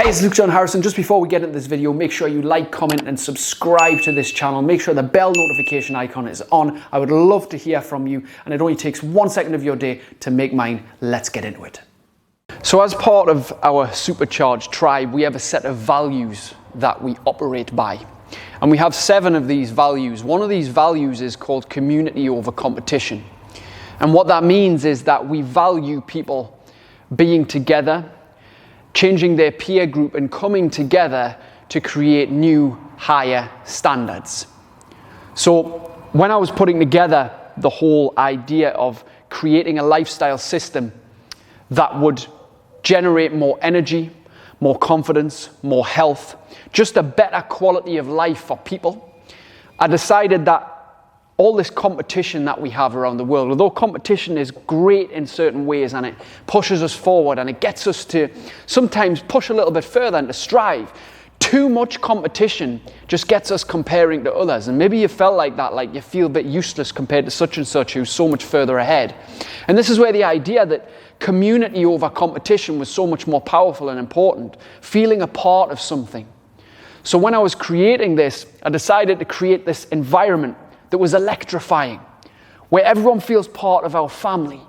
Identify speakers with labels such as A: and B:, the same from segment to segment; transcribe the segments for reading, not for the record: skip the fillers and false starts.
A: Hey, it's Luke John Harrison. Just before we get into this video, make sure you like, comment and subscribe to this channel. Make sure the bell notification icon is on. I would love to hear from you, and it only takes 1 second of your day to make mine. Let's get into it. So as part of our Supercharge tribe, we have a set of values that we operate by. And we have 7 of these values. One of these values is called community over competition. And what that means is that we value people being together, changing their peer group and coming together to create new, higher standards. So when I was putting together the whole idea of creating a lifestyle system that would generate more energy, more confidence, more health, just a better quality of life for people, I decided that all this competition that we have around the world, although competition is great in certain ways and it pushes us forward and it gets us to sometimes push a little bit further and to strive, too much competition just gets us comparing to others. And maybe you felt like that, like you feel a bit useless compared to such and such who's so much further ahead. And this is where the idea that community over competition was so much more powerful and important, feeling a part of something. So when I was creating this, I decided to create this environment that was electrifying, where everyone feels part of our family.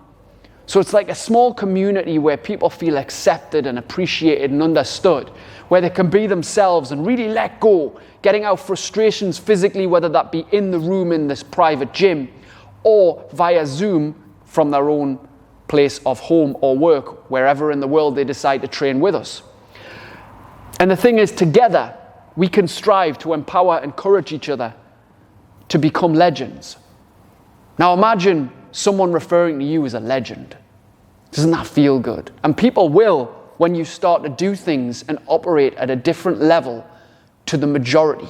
A: So it's like a small community where people feel accepted and appreciated and understood, where they can be themselves and really let go, getting out frustrations physically, whether that be in the room in this private gym or via Zoom from their own place of home or work, wherever in the world they decide to train with us. And the thing is, together, we can strive to empower and encourage each other to become legends. Now imagine someone referring to you as a legend. Doesn't that feel good? And people will when you start to do things and operate at a different level to the majority.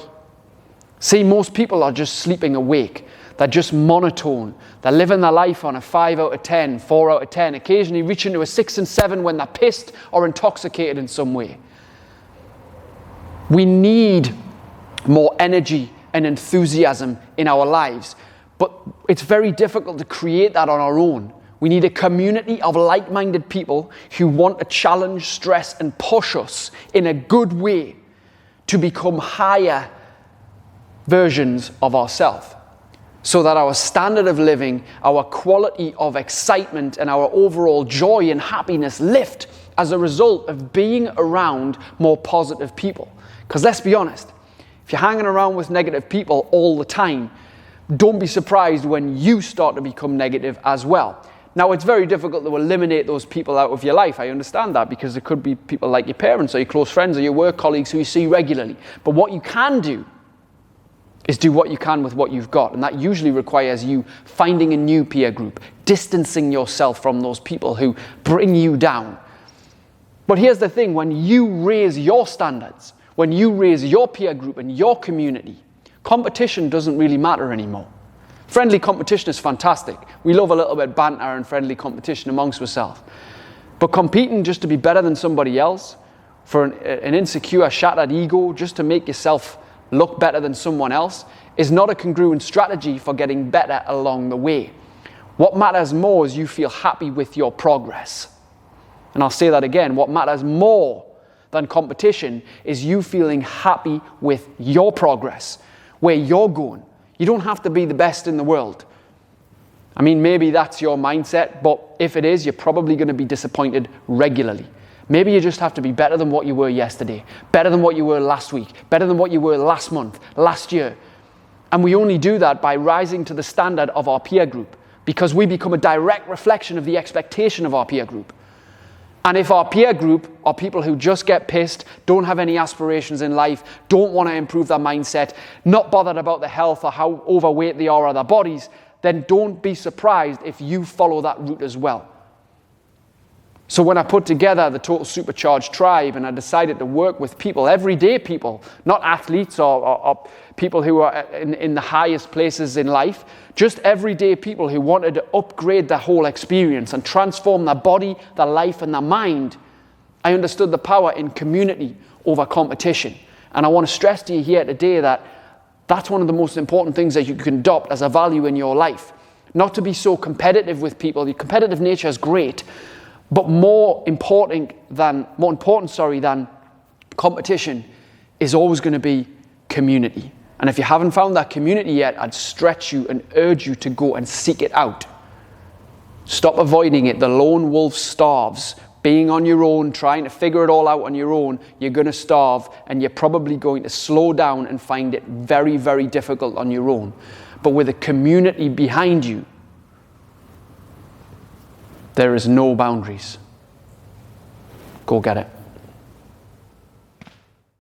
A: See, most people are just sleeping awake. They're just monotone. They're living their life on a 5 out of 10, 4 out of 10, occasionally reaching to a 6 and 7 when they're pissed or intoxicated in some way. We need more energy and enthusiasm in our lives. But it's very difficult to create that on our own. We need a community of like-minded people who want to challenge, stress, and push us in a good way to become higher versions of ourselves, so that our standard of living, our quality of excitement, and our overall joy and happiness lift as a result of being around more positive people. Because let's be honest, if you're hanging around with negative people all the time, don't be surprised when you start to become negative as well. Now, it's very difficult to eliminate those people out of your life. I understand that, because it could be people like your parents or your close friends or your work colleagues who you see regularly. But what you can do is do what you can with what you've got. And that usually requires you finding a new peer group, distancing yourself from those people who bring you down. But here's the thing, when you raise your standards, when you raise your peer group and your community, competition doesn't really matter anymore. Friendly competition is fantastic. We love a little bit of banter and friendly competition amongst ourselves. But competing just to be better than somebody else, for an insecure, shattered ego, just to make yourself look better than someone else, is not a congruent strategy for getting better along the way. What matters more is you feel happy with your progress. And I'll say that again, what matters more than competition is you feeling happy with your progress, where you're going. You don't have to be the best in the world. I mean, maybe that's your mindset, but if it is, you're probably going to be disappointed regularly. Maybe you just have to be better than what you were yesterday, better than what you were last week, better than what you were last month, last year. And we only do that by rising to the standard of our peer group, because we become a direct reflection of the expectation of our peer group. And if our peer group are people who just get pissed, don't have any aspirations in life, don't want to improve their mindset, not bothered about their health or how overweight they are or their bodies, then don't be surprised if you follow that route as well. So when I put together the Total Supercharge tribe and I decided to work with people, everyday people, not athletes or people who are in the highest places in life, just everyday people who wanted to upgrade their whole experience and transform their body, their life, and their mind, I understood the power in community over competition. And I want to stress to you here today that that's one of the most important things that you can adopt as a value in your life. Not to be so competitive with people. Your competitive nature is great, but more important than competition is always going to be community. And if you haven't found that community yet, I'd stretch you and urge you to go and seek it out. Stop avoiding it. The lone wolf starves. Being on your own, trying to figure it all out on your own, you're going to starve, and you're probably going to slow down and find it very, very difficult on your own. But with a community behind you, there is no boundaries. Go get it.